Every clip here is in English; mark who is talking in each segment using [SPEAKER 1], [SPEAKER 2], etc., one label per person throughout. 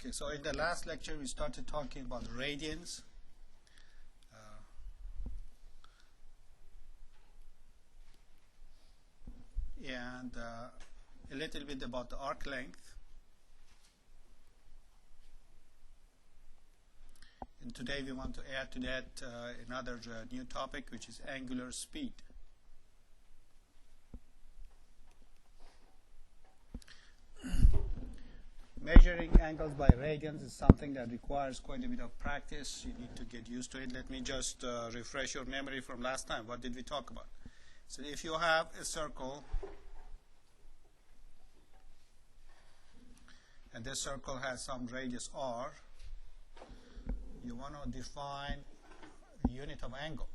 [SPEAKER 1] Okay, so in the last lecture we started talking about radians. And a little bit about the arc length. And today we want to add to that another new topic, which is angular speed. Measuring angles by radians is something that requires quite a bit of practice. You need to get used to it. Let me just refresh your memory from last time. What did we talk about? So if you have a circle, and this circle has some radius r, you want to define a unit of angle.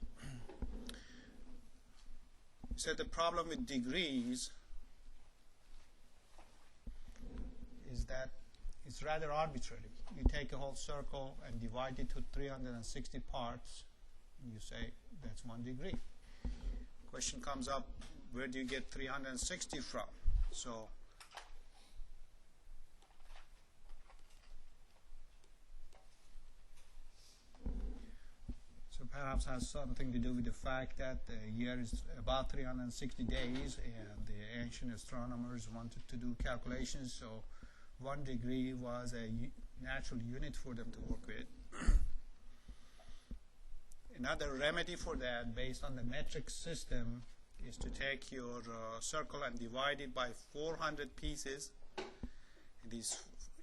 [SPEAKER 1] So the problem with degrees is that it's rather arbitrary. You take a whole circle and divide it to 360 parts, and you say that's 1 degree. Question comes up, where do you get 360 from? So perhaps has something to do with the fact that the year is about 360 days, and the ancient astronomers wanted to do calculations, so 1 degree was a natural unit for them to work with. Another remedy for that, based on the metric system, is to take your circle and divide it by 400 pieces. And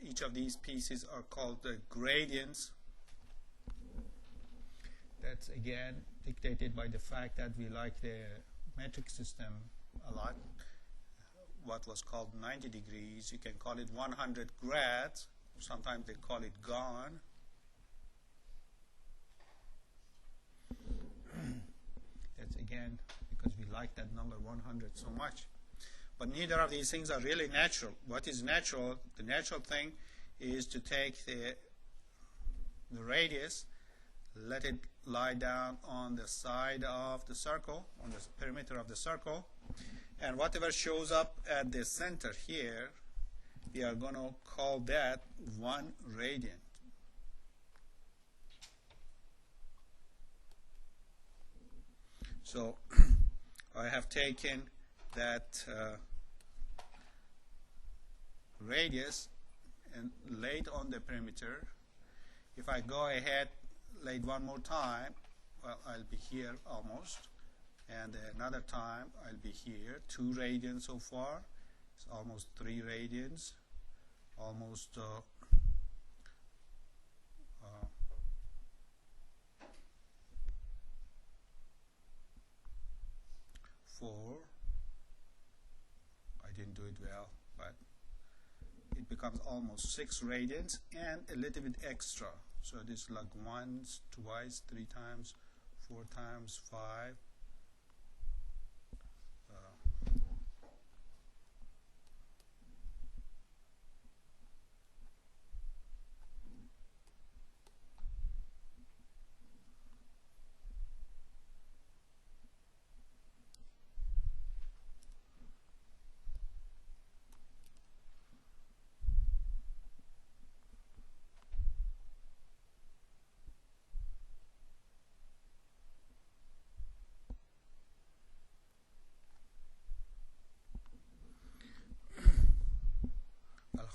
[SPEAKER 1] each of these pieces are called the gradients. That's again dictated by the fact that we like the metric system a lot. What was called 90 degrees, you can call it 100 grads, sometimes they call it gone. That's again because we like that number 100 so much. But neither of these things are really natural. What is natural? The natural thing is to take the radius, let it lie down on the side of the circle, on the perimeter of the circle, and whatever shows up at the center here, we are going to call that 1 radian. So I have taken that radius and laid on the perimeter. If I go ahead, laid one more time, well, I'll be here almost, and another time I'll be here. 2 radians so far. It's almost 3 radians, almost 4. I didn't do it well, but it becomes almost 6 radians and a little bit extra. So this is like once, twice, 3 times, 4 times, 5.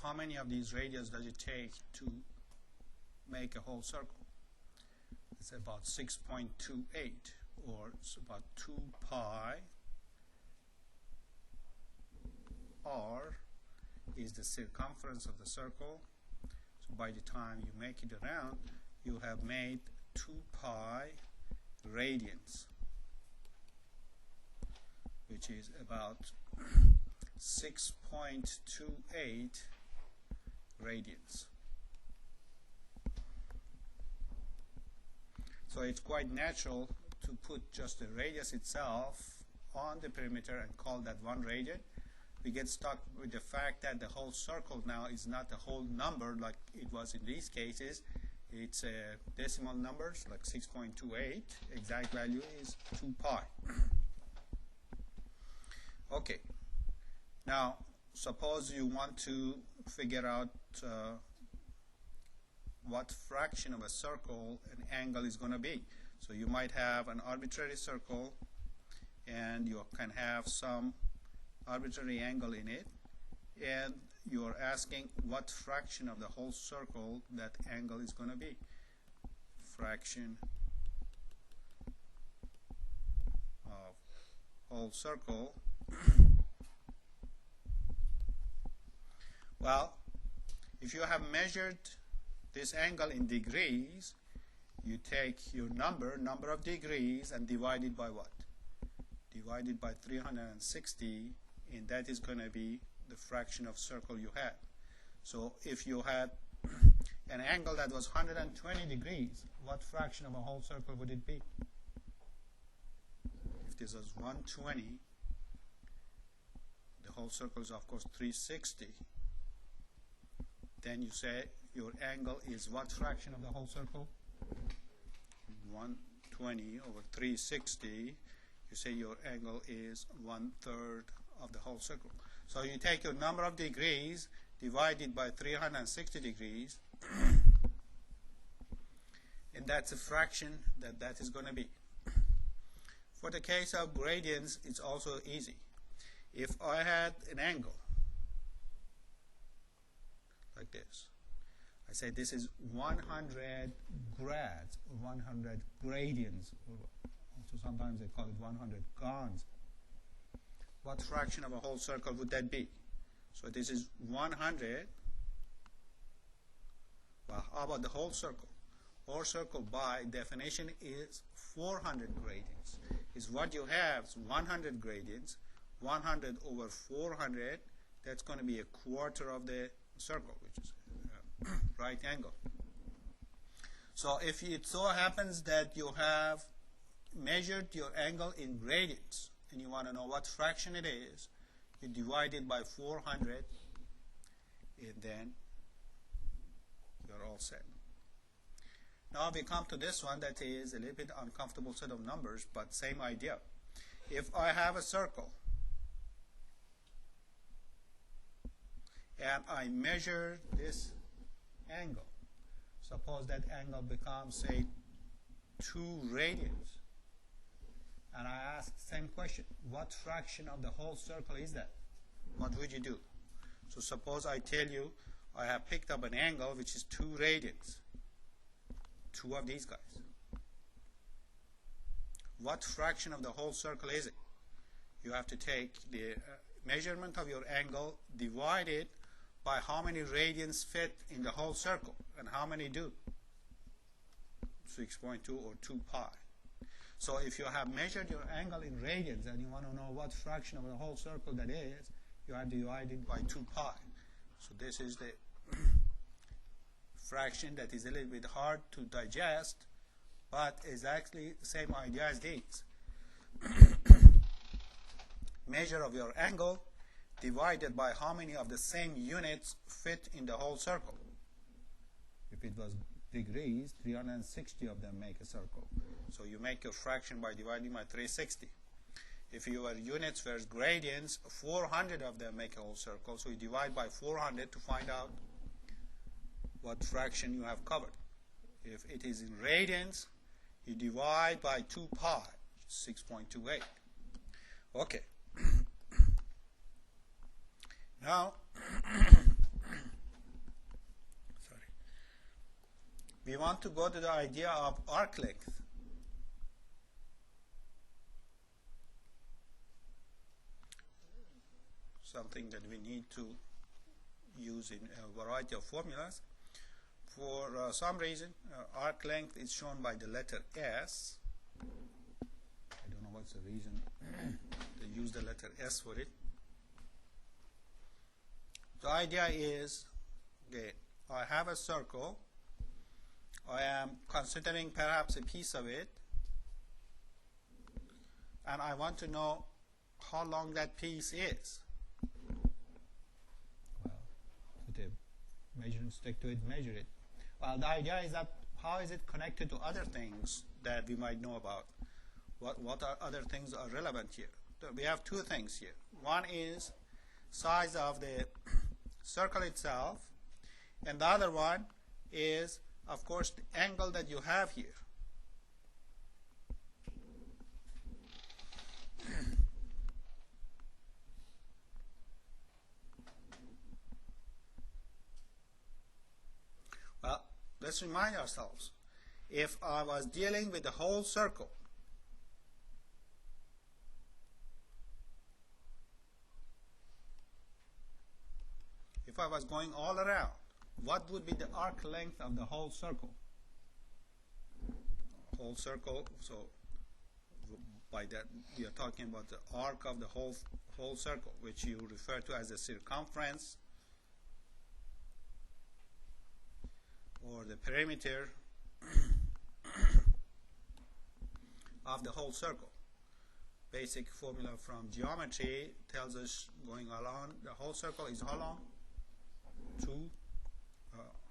[SPEAKER 1] How many of these radius does it take to make a whole circle? It's about 6.28, or it's about 2 pi r is the circumference of the circle. So by the time you make it around, you have made 2 pi radians, which is about 6.28 radians. So it's quite natural to put just the radius itself on the perimeter and call that 1 radian. We get stuck with the fact that the whole circle now is not a whole number like it was in these cases. It's decimal numbers like 6.28. Exact value is 2 pi. Okay. Now suppose you want to figure out what fraction of a circle an angle is going to be. So you might have an arbitrary circle and you can have some arbitrary angle in it, and you're asking what fraction of the whole circle that angle is going to be. Fraction of whole circle. Well, if you have measured this angle in degrees, you take your number of degrees, and divide it by what? Divide it by 360, and that is going to be the fraction of circle you have. So if you had an angle that was 120 degrees, what fraction of a whole circle would it be? If this was 120, the whole circle is of course 360. Then you say your angle is what fraction of the whole circle? 120 over 360. You say your angle is 1/3 of the whole circle. So you take your number of degrees, divide it by 360 degrees, and that's a fraction that is going to be. For the case of gradients, it's also easy. If I had an angle like this, I say this is 100 grads, or 100 gradients, or also sometimes they call it 100 gons. What fraction of a whole circle would that be? So this is 100. Well, how about the whole circle? Whole circle by definition is 400 gradients. Is what you have is 100 gradients. 100 over 400, that's going to be a quarter of the circle, which is right angle. So if it so happens that you have measured your angle in gradients and you want to know what fraction it is, you divide it by 400, and then you're all set. Now we come to this one that is a little bit uncomfortable set of numbers, but same idea. If I have a circle and I measure this angle, suppose that angle becomes, say, 2 radians, and I ask the same question, what fraction of the whole circle is that? What would you do? So suppose I tell you I have picked up an angle which is 2 radians, 2 of these guys. What fraction of the whole circle is it? You have to take the measurement of your angle, divide it by how many radians fit in the whole circle, and how many do? 6.2 or 2 pi. So if you have measured your angle in radians and you want to know what fraction of the whole circle that is, you have to divide it by 2 pi. So this is the fraction that is a little bit hard to digest, but is actually the same idea as these. Measure of your angle divided by how many of the same units fit in the whole circle. If it was degrees, 360 of them make a circle. So you make your fraction by dividing by 360. If your units were gradients, 400 of them make a whole circle. So you divide by 400 to find out what fraction you have covered. If it is in radians, you divide by 2 pi, 6.28. Okay. Now, sorry, we want to go to the idea of arc length. Something that we need to use in a variety of formulas. For some reason, arc length is shown by the letter S. I don't know what's the reason they use the letter S for it. The idea is, okay, I have a circle. I am considering perhaps a piece of it, and I want to know how long that piece is. Well, put a measuring stick to it, measure it. Well, the idea is that how is it connected to other things that we might know about? What are other things are relevant here? So we have 2 things here. One is size of the circle itself, and the other one is of course, the angle that you have here. Well, let's remind ourselves. If I was dealing with the whole circle, if I was going all around, what would be the arc length of the whole circle? Whole circle, so by that we are talking about the arc of the whole circle, which you refer to as the circumference or the perimeter of the whole circle. Basic formula from geometry tells us going along the whole circle is how long?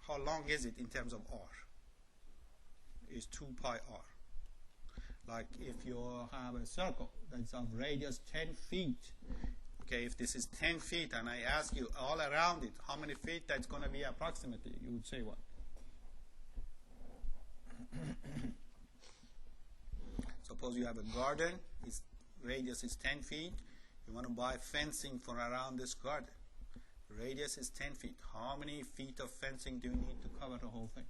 [SPEAKER 1] How long is it in terms of r? Is 2 pi r. Like if you have a circle that's of radius 10 feet, okay, if this is 10 feet and I ask you all around it, how many feet that's going to be approximately? You would say what? Suppose you have a garden, its radius is 10 feet. You want to buy fencing for around this garden. Radius is 10 feet. How many feet of fencing do you need to cover the whole thing?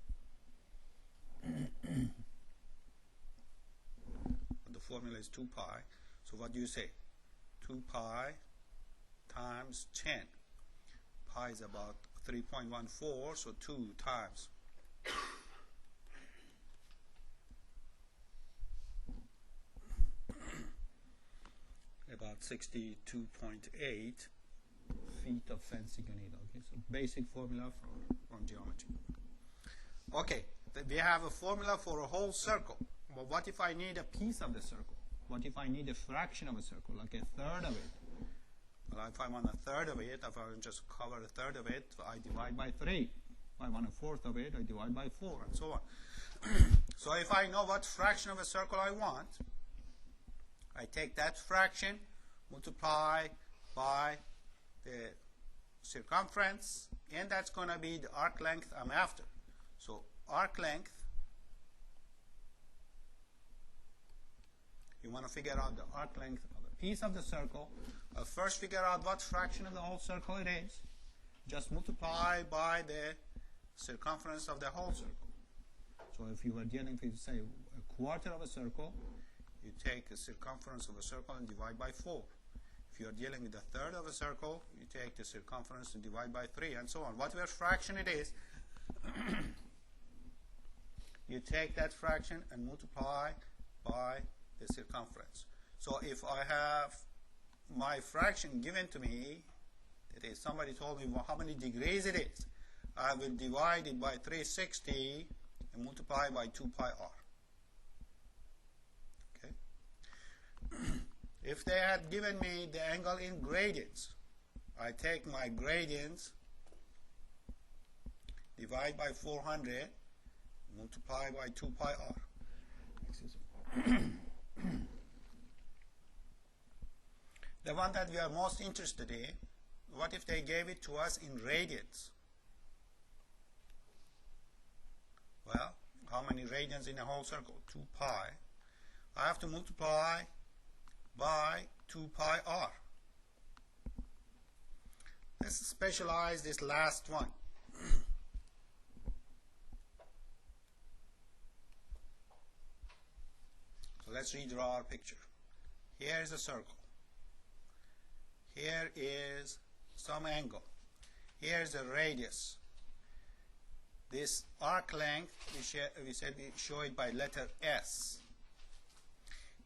[SPEAKER 1] The formula is 2 pi. So what do you say? 2 pi times 10. Pi is about 3.14, so 2 times about 62.8 feet of fencing you need. Okay, so basic formula from geometry. Okay, we have a formula for a whole circle. But what if I need a piece of the circle? What if I need a fraction of a circle, like a third of it? Well, if I want a third of it, if I just cover a third of it, I divide by 3. If I want a fourth of it, I divide by 4, and so on. So if I know what fraction of a circle I want, I take that fraction, multiply by the circumference, and that's going to be the arc length I'm after. So arc length, you want to figure out the arc length of a piece of the circle. First figure out what fraction of the whole circle it is. Just multiply by the circumference of the whole circle. So if you were dealing with, say, a quarter of a circle, you take the circumference of a circle and divide by 4. If you are dealing with a third of a circle, you take the circumference and divide by 3, and so on. Whatever fraction it is, you take that fraction and multiply by the circumference. So if I have my fraction given to me, that is, somebody told me how many degrees it is, I will divide it by 360 and multiply by 2 pi r. If they had given me the angle in gradients, I take my gradients, divide by 400, multiply by 2 pi r. The one that we are most interested in, what if they gave it to us in radians? Well, how many radians in a whole circle? 2 pi. I have to multiply by 2 pi r. Let's specialize this last one. So let's redraw our picture. Here is a circle. Here is some angle. Here is a radius. This arc length, we said we show it by letter S.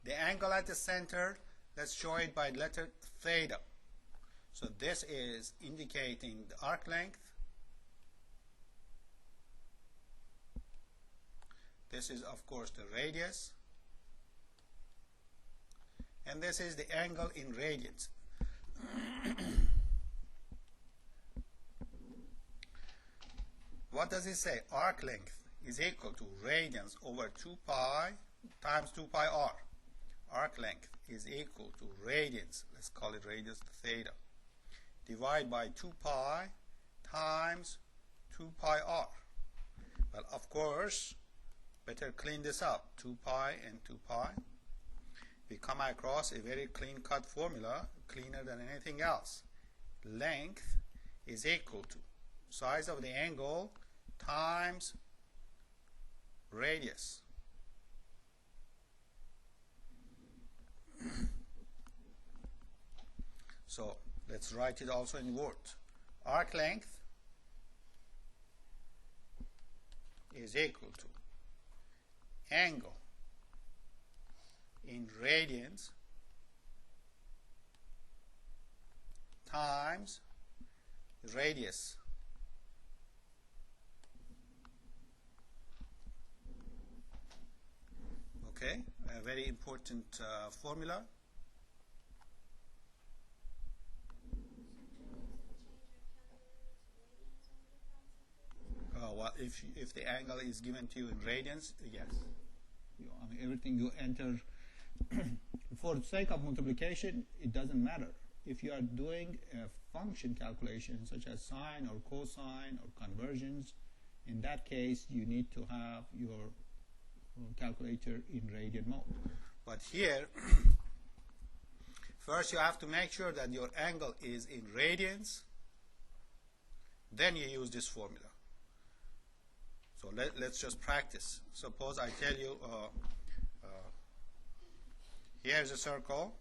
[SPEAKER 1] The angle at the center, let's show it by letter theta. So this is indicating the arc length. This is, of course, the radius. And this is the angle in radians. What does it say? Arc length is equal to radians over 2 pi times 2 pi r. Arc length is equal to radians, let's call it radius theta, divide by 2 pi times 2 pi r. Well, of course, better clean this up. 2 pi and 2 pi. We come across a very clean-cut formula, cleaner than anything else. Length is equal to size of the angle times radius. So let's write it also in words. Arc length is equal to angle in radians times radius. Okay, a very important formula. Well, if the angle is given to you in radians, yes. I mean, everything you enter, for the sake of multiplication, it doesn't matter. If you are doing a function calculation such as sine or cosine or conversions, in that case, you need to have your calculator in radian mode. But here, first you have to make sure that your angle is in radians, then you use this formula. So let's just practice. Suppose I tell you, here's a circle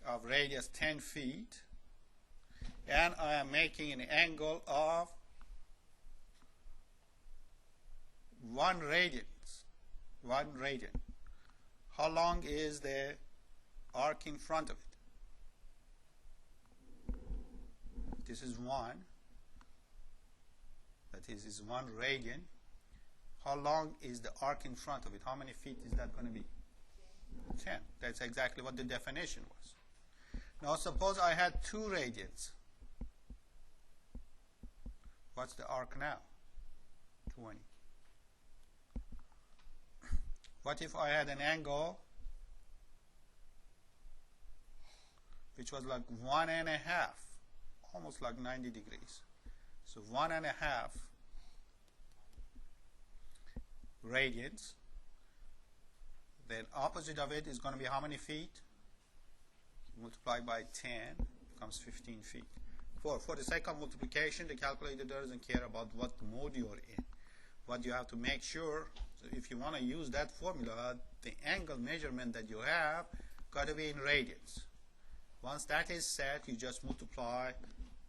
[SPEAKER 1] of radius 10 feet, and I am making an angle of 1 radian. 1 radian. How long is the arc in front of it? This is 1. That is 1 radian. How long is the arc in front of it? How many feet is that going to be? 10. That's exactly what the definition was. Now suppose I had 2 radians. What's the arc now? 20. What if I had an angle which was like 1.5, almost like 90 degrees? So 1.5 radians. Then opposite of it is going to be how many feet? Multiply by 10 becomes 15 feet. For the sake of multiplication, the calculator doesn't care about what mode you are in. What you have to make sure, so if you want to use that formula, the angle measurement that you have got to be in radians. Once that is set, you just multiply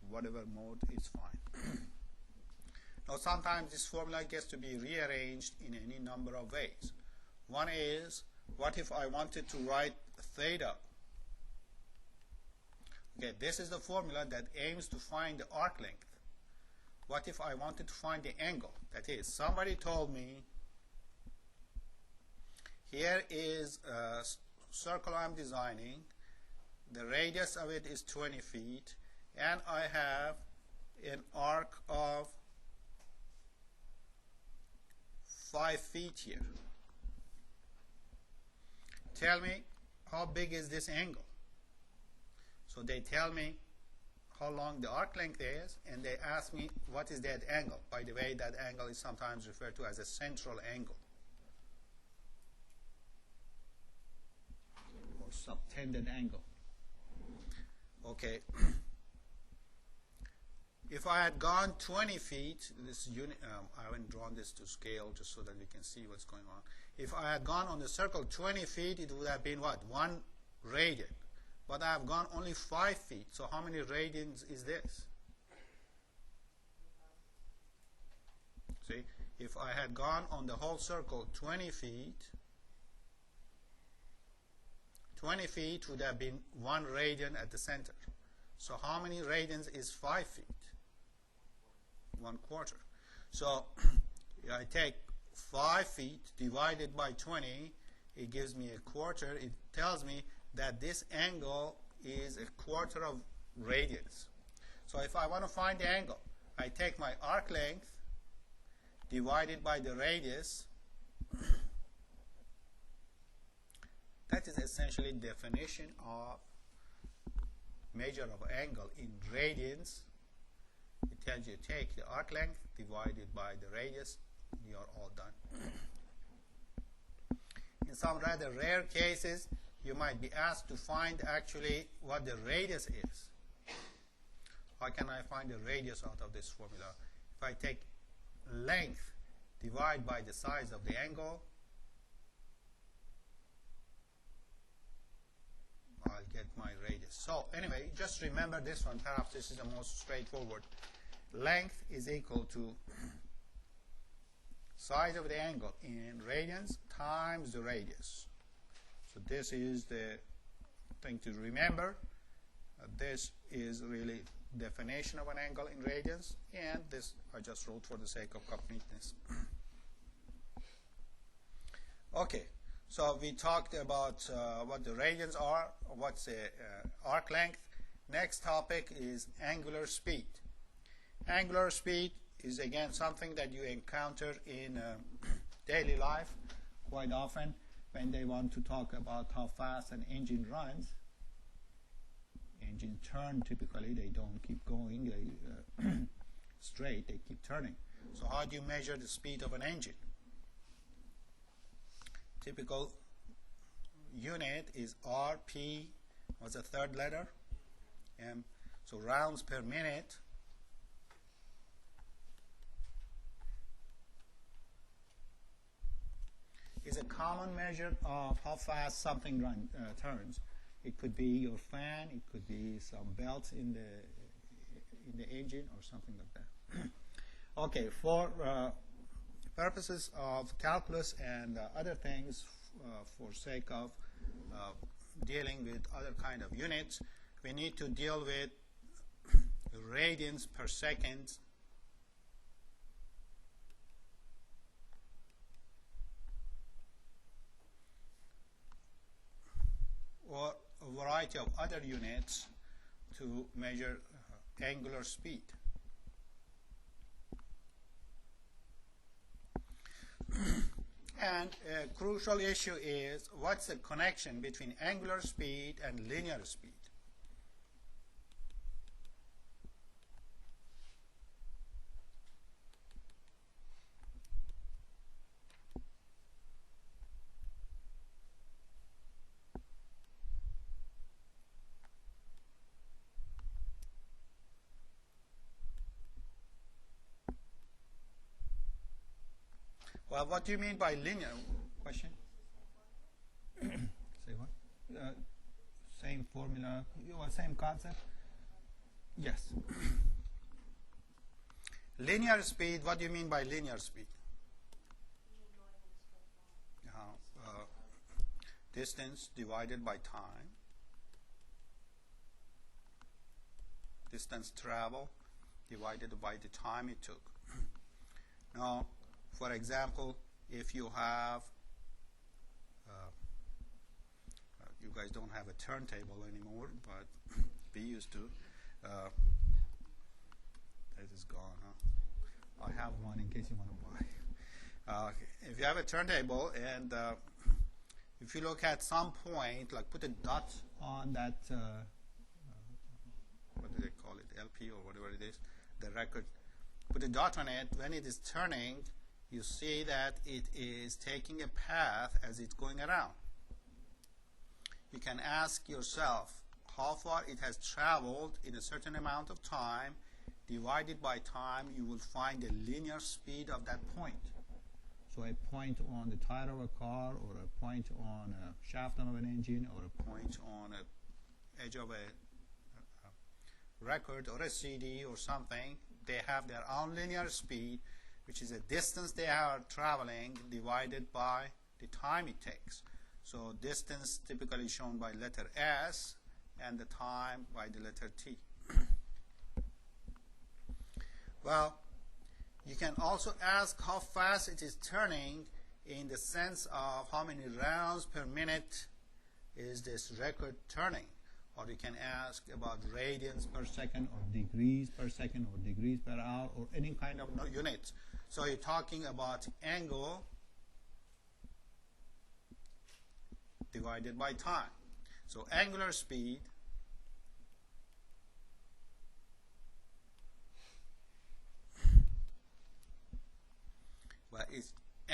[SPEAKER 1] whatever mode is fine. Now sometimes this formula gets to be rearranged in any number of ways. One is, what if I wanted to write theta? Okay, this is the formula that aims to find the arc length. What if I wanted to find the angle? That is, somebody told me, here is a circle I'm designing, the radius of it is 20 feet, and I have an arc of 5 feet here. Tell me, how big is this angle? So they tell me how long the arc length is, and they ask me what is that angle. By the way, that angle is sometimes referred to as a central angle or subtended angle. Okay. If I had gone 20 feet, this unit, I haven't drawn this to scale just so that we can see what's going on. If I had gone on the circle 20 feet, it would have been what? 1 radian. But I have gone only 5 feet. So how many radians is this? See, if I had gone on the whole circle 20 feet, 20 feet would have been 1 radian at the center. So how many radians is 5 feet? 1/4. So I take 5 feet divided by 20, it gives me 1/4. It tells me that this angle is 1/4 of radians. So if I want to find the angle, I take my arc length divided by the radius. That is essentially definition of measure of angle in radians. It tells you take the arc length divided by the radius, you are all done. In some rather rare cases, you might be asked to find actually what the radius is. How can I find the radius out of this formula? If I take length divide by the size of the angle, I'll get my radius. So anyway, just remember this one. Perhaps this is the most straightforward. Length is equal to size of the angle in radians times the radius. So this is the thing to remember. This is really definition of an angle in radians, and this I just wrote for the sake of completeness. Okay, so we talked about what the radians are, what's the arc length. Next topic is angular speed. Angular speed is again something that you encounter in daily life quite often when they want to talk about how fast an engine runs. Engine turn, typically they don't keep going straight, they keep turning. So how do you measure the speed of an engine? Typical unit is RP, what's the third letter? M. So rounds per minute. Is a common measure of how fast something turns. It could be your fan, it could be some belts in the engine or something like that. Okay, for purposes of calculus and other things, for sake of dealing with other kind of units, we need to deal with radians per second or a variety of other units to measure angular speed. And a crucial issue is what's the connection between angular speed and linear speed. Well, what do you mean by linear? Question? Say what? Same formula, same concept? Yes. Linear speed, what do you mean by linear speed? Distance divided by time. Distance traveled divided by the time it took. Now, for example, if you have, you guys don't have a turntable anymore, but we used to. This is gone, huh? I have one in case you want to buy. If you have a turntable and if you look at some point, like put a dot on that, what do they call it, LP or whatever it is, the record, put a dot on it, when it is turning, you see that it is taking a path as it's going around. You can ask yourself how far it has traveled in a certain amount of time. Divided by time, you will find the linear speed of that point. So a point on the tire of a car, or a point on a shaft of an engine, or a point on an edge of a record or a CD or something, they have their own linear speed, which is a distance they are traveling divided by the time it takes. So distance typically shown by letter S and the time by the letter T. Well, you can also ask how fast it is turning in the sense of how many rounds per minute is this record turning. Or you can ask about radians per second, or degrees per second, or degrees per hour, or any kind of units. So you're talking about angle divided by time. So angular speed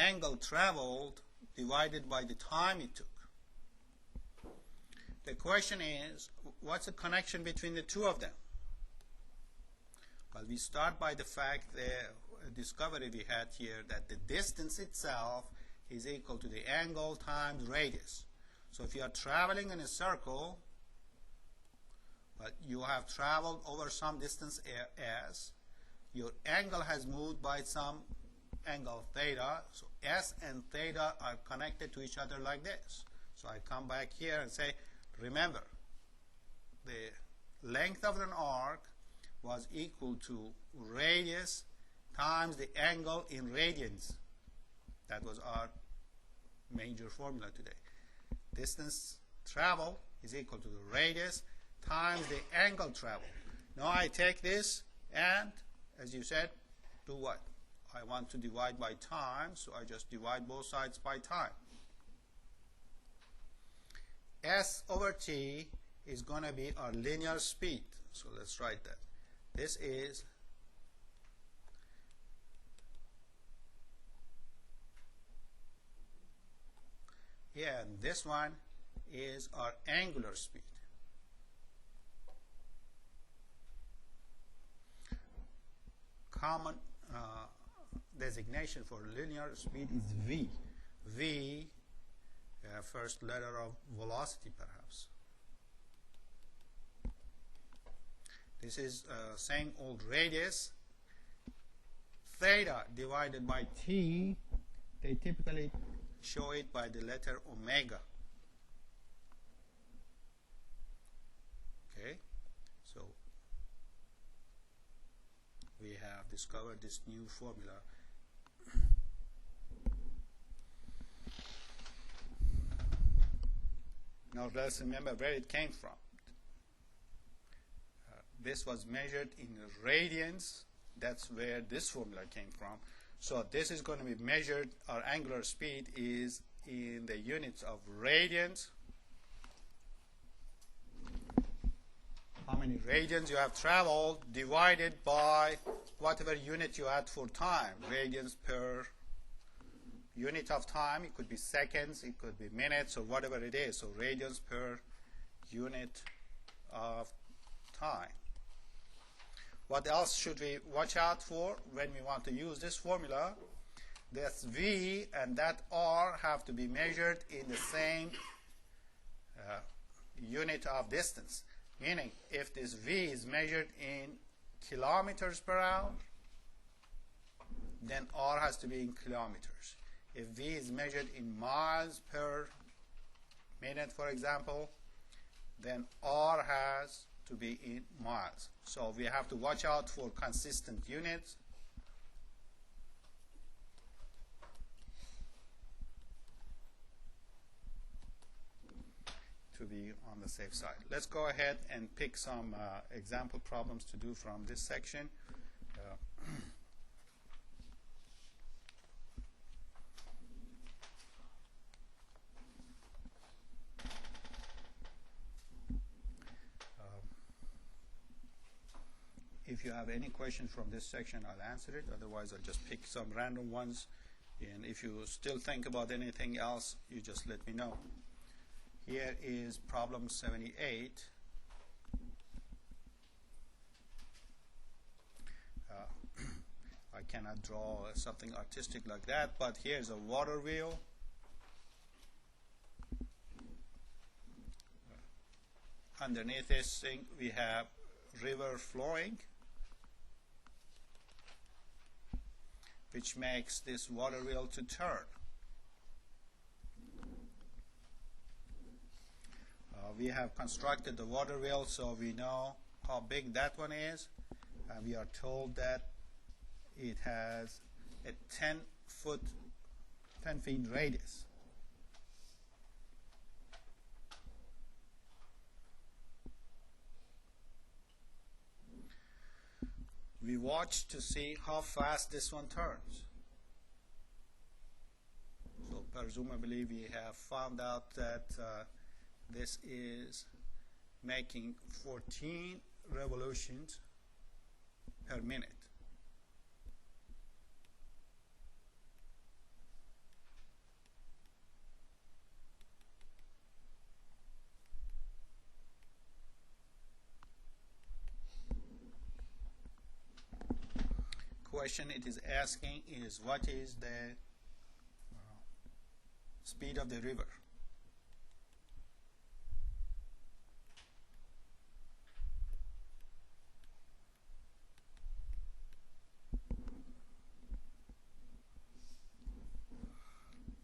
[SPEAKER 1] angle traveled divided by the time it took. The question is, what's the connection between the two of them? Well, we start by the fact, the discovery we had here, that the distance itself is equal to the angle times radius. So if you are traveling in a circle, but you have traveled over some distance s, your angle has moved by some angle theta, so s and theta are connected to each other like this. So I come back here and say, remember, the length of an arc was equal to radius times the angle in radians. That was our major formula today. Distance traveled is equal to the radius times the angle traveled. Now I take this and, as you said, do what? I want to divide by time, so I just divide both sides by time. S over t is going to be our linear speed. So let's write that. This is and this one is our angular speed. Common designation for linear speed is v. V, first letter of velocity perhaps. This is same old radius. Theta divided by t, they typically show it by the letter omega. Okay, so we have discovered this new formula. Now let's remember where it came from. This was measured in radians. That's where this formula came from. So this is going to be measured, our angular speed is in the units of radians. How many radians you have traveled divided by whatever unit you had for time. Radians per unit of time. It could be seconds, it could be minutes, or whatever it is. So radians per unit of time. What else should we watch out for when we want to use this formula? This V and that R have to be measured in the same unit of distance. Meaning, if this V is measured in kilometers per hour, then R has to be in kilometers. If V is measured in miles per minute, for example, then R has to be in miles. So we have to watch out for consistent units. To be on the safe side. Let's go ahead and pick some example problems to do from this section. If you have any questions from this section, I'll answer it. Otherwise, I'll just pick some random ones. And if you still think about anything else, you just let me know. Here is problem 78. I cannot draw something artistic like that, but here's a water wheel. Underneath this thing, we have river flowing, which makes this water wheel to turn. We have constructed the water wheel, so we know how big that one is. We are told that it has a 10 feet radius. We watch to see how fast this one turns. So presumably we have found out that this is making 14 revolutions per minute. question it is asking is what is the speed of the river.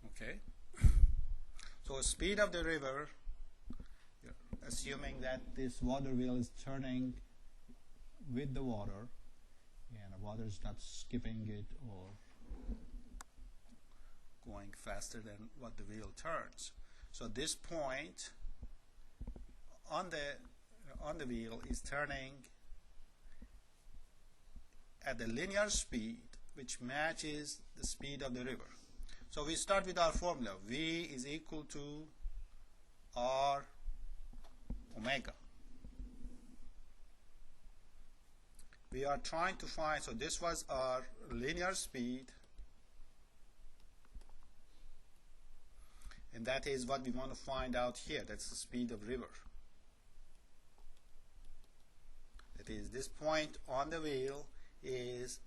[SPEAKER 1] Okay, so speed of the river, assuming that this water wheel is turning with the water and the water is not skipping it or going faster than what the wheel turns. So this point on the wheel is turning at the linear speed which matches the speed of the river. So we start with our formula. V is equal to R omega. We are trying to find, so this was our linear speed, and that is what we want to find out here. That's the speed of river. That is, this point on the wheel is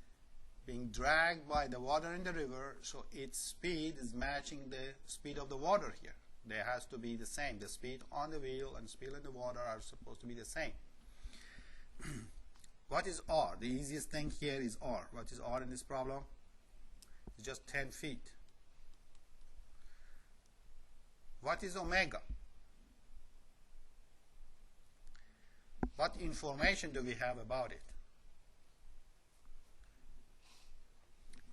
[SPEAKER 1] being dragged by the water in the river, so its speed is matching the speed of the water here. They has to be the same. The speed on the wheel and speed in the water are supposed to be the same. What is R? The easiest thing here is R. What is R in this problem? It's just 10 feet. What is omega? What information do we have about it?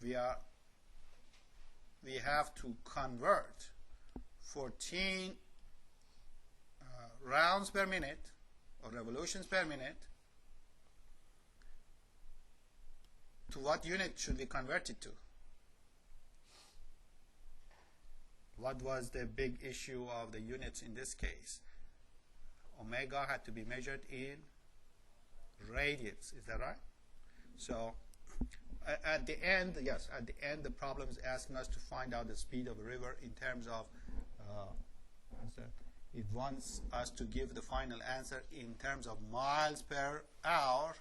[SPEAKER 1] We have to convert 14 rounds per minute or revolutions per minute to what unit should we convert it to? What was the big issue of the units in this case? Omega had to be measured in radians. Is that right? So at the end, yes, at the end the problem is asking us to find out the speed of a river in terms of it wants us to give the final answer in terms of miles per hour.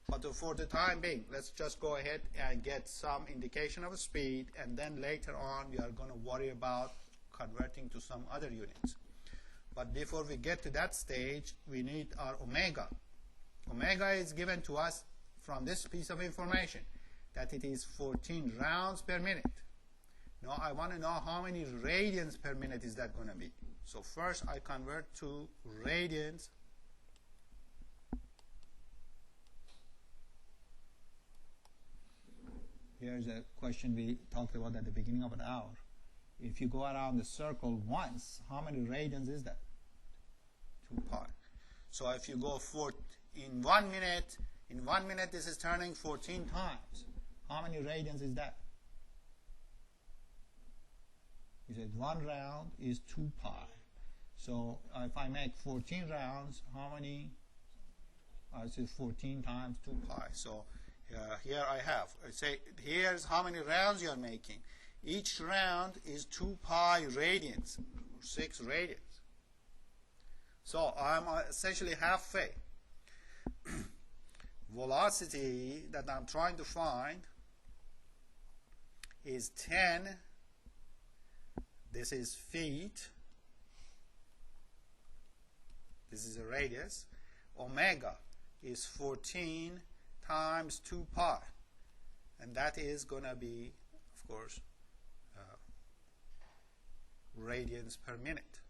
[SPEAKER 1] But for the time being, let's just go ahead and get some indication of a speed, and then later on we are going to worry about converting to some other units. But before we get to that stage, we need our omega. Omega is given to us from this piece of information, that it is 14 rounds per minute. Now I want to know how many radians per minute is that going to be. So first I convert to radians. Here's a question we talked about at the beginning of an hour. If you go around the circle once, how many radians is that? 2 pi. So if you go in 1 minute this is turning 14 times. How many radians is that? He said 1 round is 2 pi. So if I make 14 rounds, how many? I said 14 times 2 pi. So here I have, say, here's how many rounds you're making. Each round is 2 pi radians, 6 radians. So I'm essentially halfway. Velocity that I'm trying to find is 10. This is feet. This is a radius. Omega is 14 times 2 pi, and that is going to be, of course, radians per minute.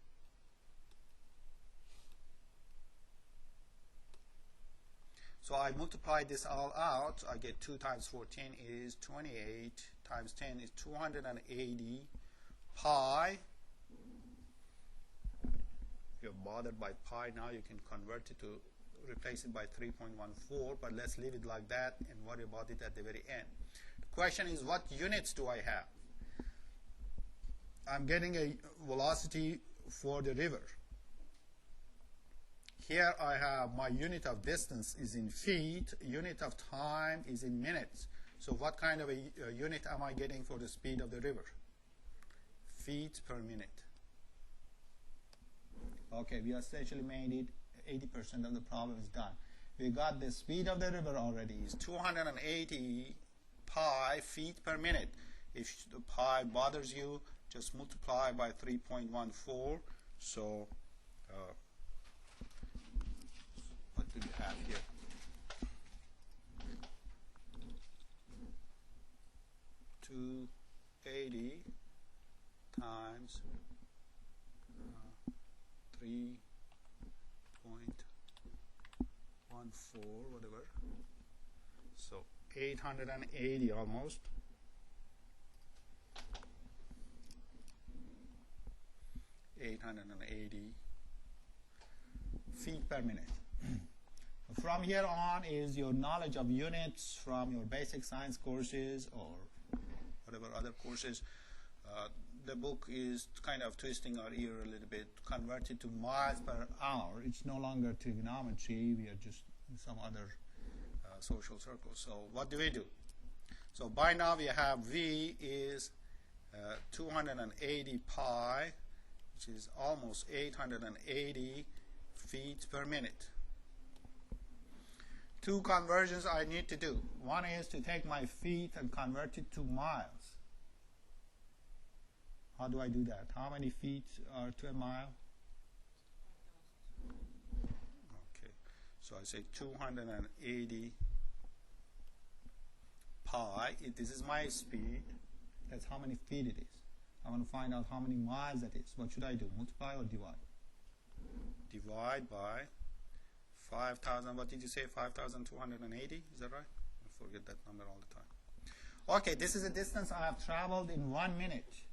[SPEAKER 1] So I multiply this all out. I get 2 times 14 is 28 times 10 is 280 pi. If you're bothered by pi now, you can convert it to replace it by 3.14, but let's leave it like that and worry about it at the very end. The question is, what units do I have? I'm getting a velocity for the river. Here I have my unit of distance is in feet, unit of time is in minutes. So what kind of a unit am I getting for the speed of the river? Feet per minute. Okay, we essentially made it. 80% of the problem is done. we got the speed of the river already is 280 pi feet per minute. If the pi bothers you, just multiply by 3.14. So what do we have here? 280 times 3.14, whatever. So 880 almost. 880 feet per minute. From here on is your knowledge of units from your basic science courses or whatever other courses. The book is kind of twisting our ear a little bit, converted to miles per hour. It's no longer trigonometry. We are just in some other social circles. So what do? So by now we have V is 280 pi, which is almost 880 feet per minute. Two conversions I need to do. One is to take my feet and convert it to miles. How do I do that? How many feet are to a mile? Okay, so I say 280 pi. This is my speed. That's how many feet it is. I want to find out how many miles that is. What should I do? Multiply or divide? Divide by 5,000. What did you say? 5,280? Is that right? I forget that number all the time. Okay, this is a distance I have traveled in 1 minute.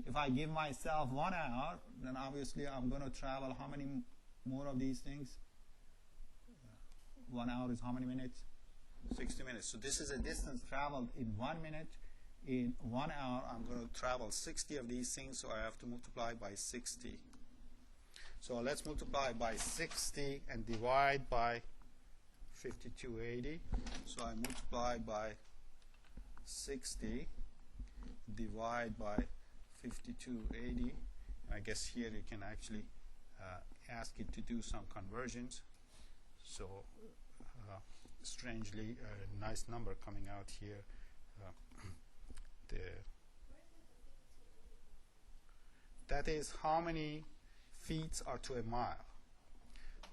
[SPEAKER 1] If I give myself 1 hour, then obviously I'm going to travel how many more of these things? 1 hour is how many minutes? 60 minutes. So this is a distance traveled in 1 minute. In 1 hour, I'm going to travel 60 of these things, so I have to multiply by 60. So let's multiply by 60 and divide by 5280. So I multiply by 60, divide by 5280. I guess here you can actually ask it to do some conversions. So strangely, a nice number coming out here. That is how many feet are to a mile.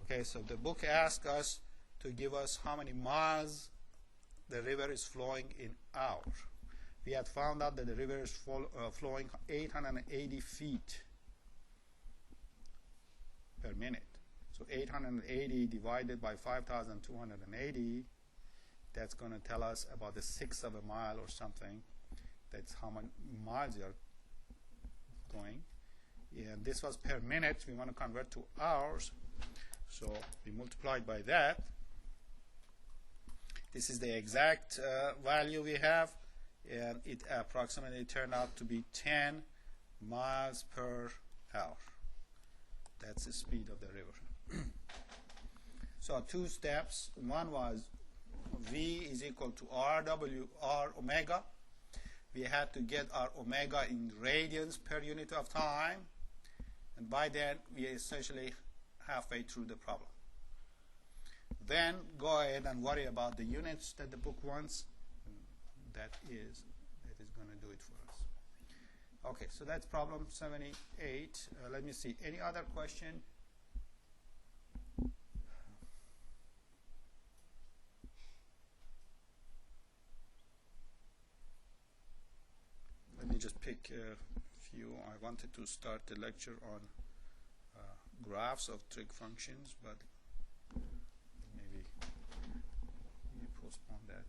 [SPEAKER 1] Okay, so the book asks us to give us how many miles the river is flowing in hours. We had found out that the river is flowing 880 feet per minute. So 880 divided by 5,280, that's going to tell us about the sixth of a mile or something. That's how many miles you are going. And this was per minute. We want to convert to hours. So we multiplied by that. This is the exact value we have. And it approximately turned out to be 10 miles per hour. That's the speed of the river. So 2 steps. One was V is equal to RW, R omega. We had to get our omega in radians per unit of time. And by then, we are essentially halfway through the problem. Then go ahead and worry about the units that the book wants. That is going to do it for us. Okay, so that's problem 78. Let me see. Any other question? Let me just pick a few. I wanted to start the lecture on graphs of trig functions, but maybe you postpone that.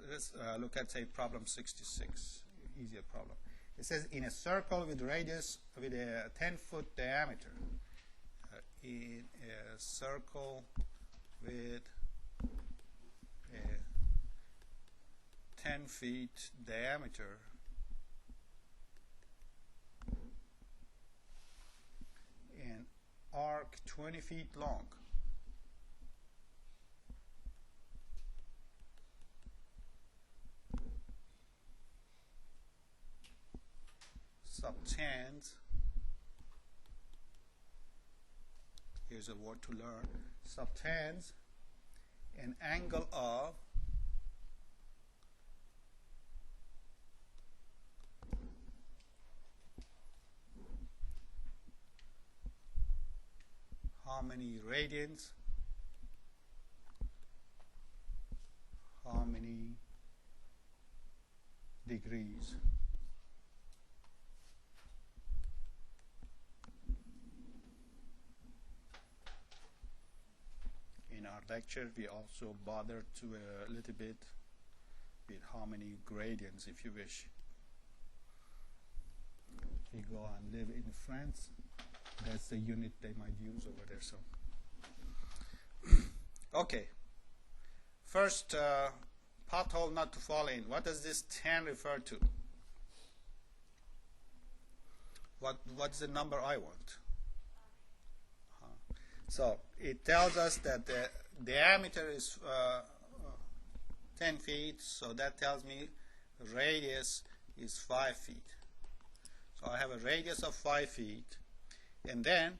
[SPEAKER 1] Let's look at, say, problem 66, easier problem. It says in a circle with radius with a 10-foot diameter, in a circle with a 10 feet diameter, an arc 20 feet long, subtend here's a word to learn, subtends an angle of how many radians, how many degrees. In our lecture, we also bothered to a little bit with how many gradients, if you wish. If you go and live in France, that's the unit they might use over there. So, okay. First, pothole not to fall in. What does this 10 refer to? What's the number I want? So it tells us that the diameter is 10 feet, so that tells me radius is 5 feet. So I have a radius of 5 feet, and then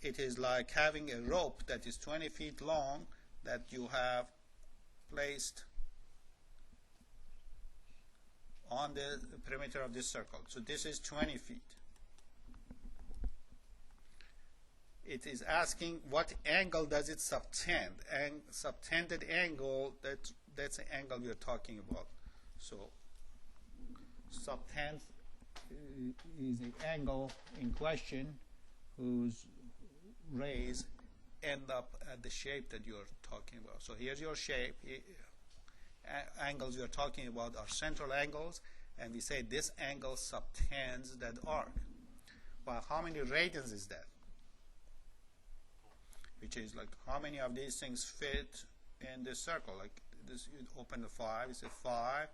[SPEAKER 1] it is like having a rope that is 20 feet long that you have placed on the perimeter of this circle. So this is 20 feet. It is asking what angle does it subtend, and subtended angle, that's the angle we are talking about. So subtend is the angle in question whose rays end up at the shape that you are talking about. So here's your shape. Angles we are talking about are central angles, and we say this angle subtends that arc. Well, how many radians is that? Which is like how many of these things fit in this circle. Like this, you open the 5, you say 5,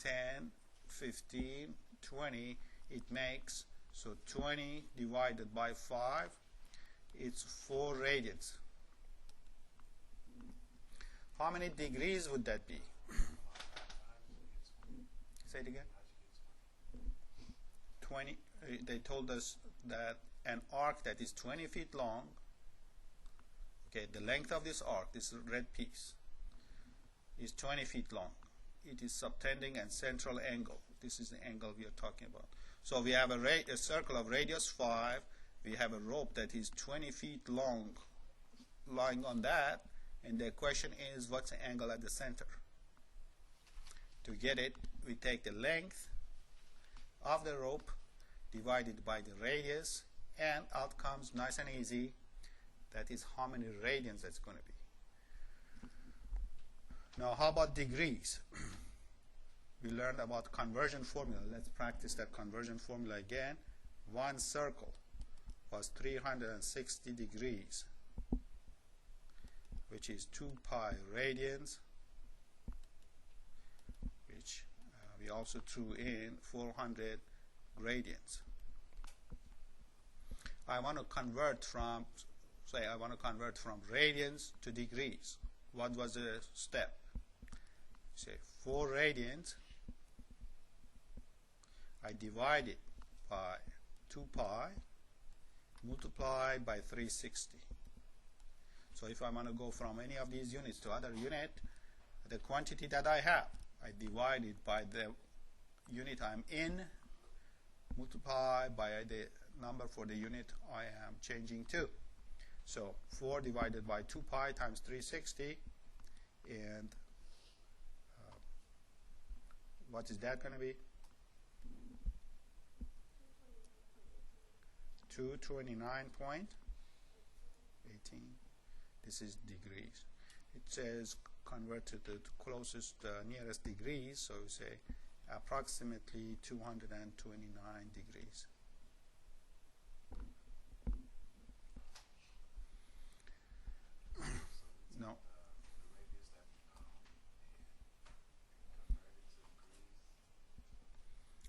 [SPEAKER 1] 10, 15, 20, it makes, so 20 divided by 5, it's 4 radians. How many degrees would that be? Say it again. 20. They told us that an arc that is 20 feet long, okay, the length of this arc, this red piece, is 20 feet long. It is subtending a central angle. This is the angle we are talking about. So we have a circle of radius 5. We have a rope that is 20 feet long lying on that, and the question is, what's the angle at the center? To get it, we take the length of the rope divided by the radius, and out comes nice and easy. That is how many radians that's going to be. Now, how about degrees? We learned about conversion formula. Let's practice that conversion formula again. One circle was 360 degrees, which is 2 pi radians, which we also threw in 400 gradients. I want to convert from, say I want to convert from radians to degrees. What was the step? Say 4 radians, I divide it by 2 pi multiplied by 360. So if I want to go from any of these units to other unit, the quantity that I have, I divide it by the unit I'm in, multiply by the number for the unit I am changing to. So 4 divided by 2 pi times 360, and what is that going to be? 229.18. This is degrees. It says convert to the closest nearest degrees, so we say approximately 229 degrees. No.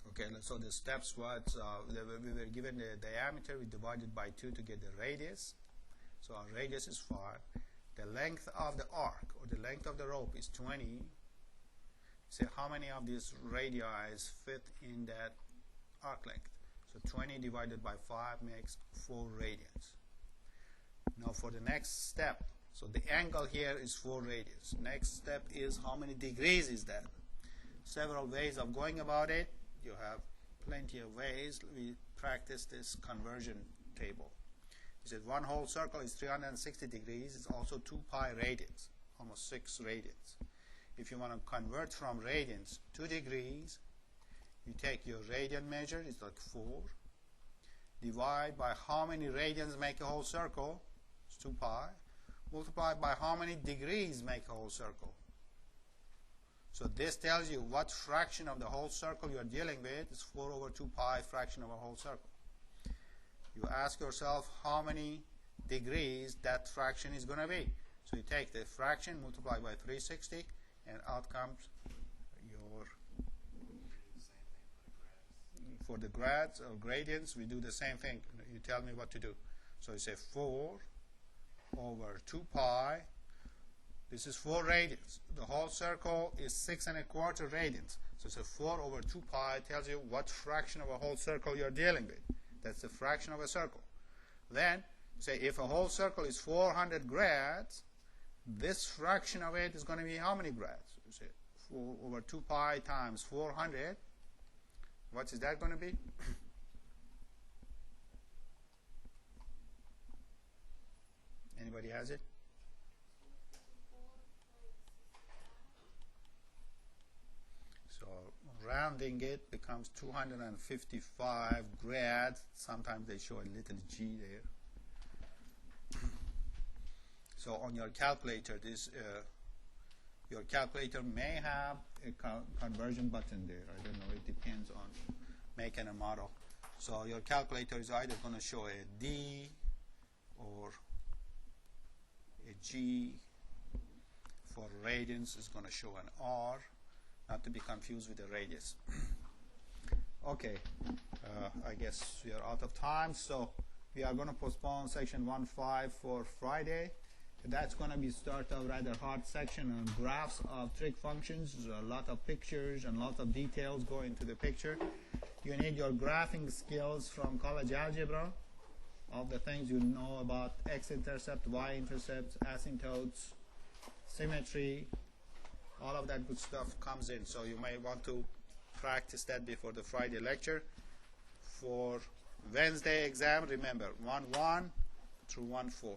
[SPEAKER 1] Okay, so the steps was we were given the diameter, we divided by 2 to get the radius. So our radius is 5. The length of the arc, or the length of the rope, is 20. Say how many of these radii fit in that arc length. So 20 divided by 5 makes 4 radians. the next step. So the angle here is 4 radians. Next step is how many degrees is that? Several ways of going about it. You have plenty of ways. We practice this conversion table. He said one whole circle is 360 degrees. It's also 2 pi radians, almost 6 radians. If you want to convert from radians to degrees, you take your radian measure, it's like 4, divide by how many radians make a whole circle, it's 2 pi, multiply by how many degrees make a whole circle. So this tells you what fraction of the whole circle you're dealing with is 4 over 2 pi fraction of a whole circle. You ask yourself how many degrees that fraction is going to be. So you take the fraction, multiply by 360, and out comes your, for the grads or gradients, we do the same thing. You tell me what to do. So you say 4 over 2 pi. This is 4 radians. The whole circle is 6 1/4 radians. So it's a 4 over 2 pi tells you what fraction of a whole circle you're dealing with. That's the fraction of a circle. Then, say if a whole circle is 400 grads, this fraction of it is going to be how many grads? You say 4 over 2 pi times 400. What is that going to be? Anybody has it? So rounding it becomes 255 grads. Sometimes they show a little g there. So on your calculator, your calculator may have a conversion button there. I don't know. It depends on make and a model. So your calculator is either going to show a D or a G. For radians, it's going to show an R. Not to be confused with the radius. Okay, I guess we are out of time, so we are going to postpone section 1.5 for Friday. That's going to be start of rather hard section on graphs of trig functions. There's a lot of pictures and lots of details go into the picture. You need your graphing skills from college algebra, all the things you know about x-intercept, y-intercepts, asymptotes, symmetry, all of that good stuff comes in. So you may want to practice that before the Friday lecture. For Wednesday exam, remember 1.1 through 1.4.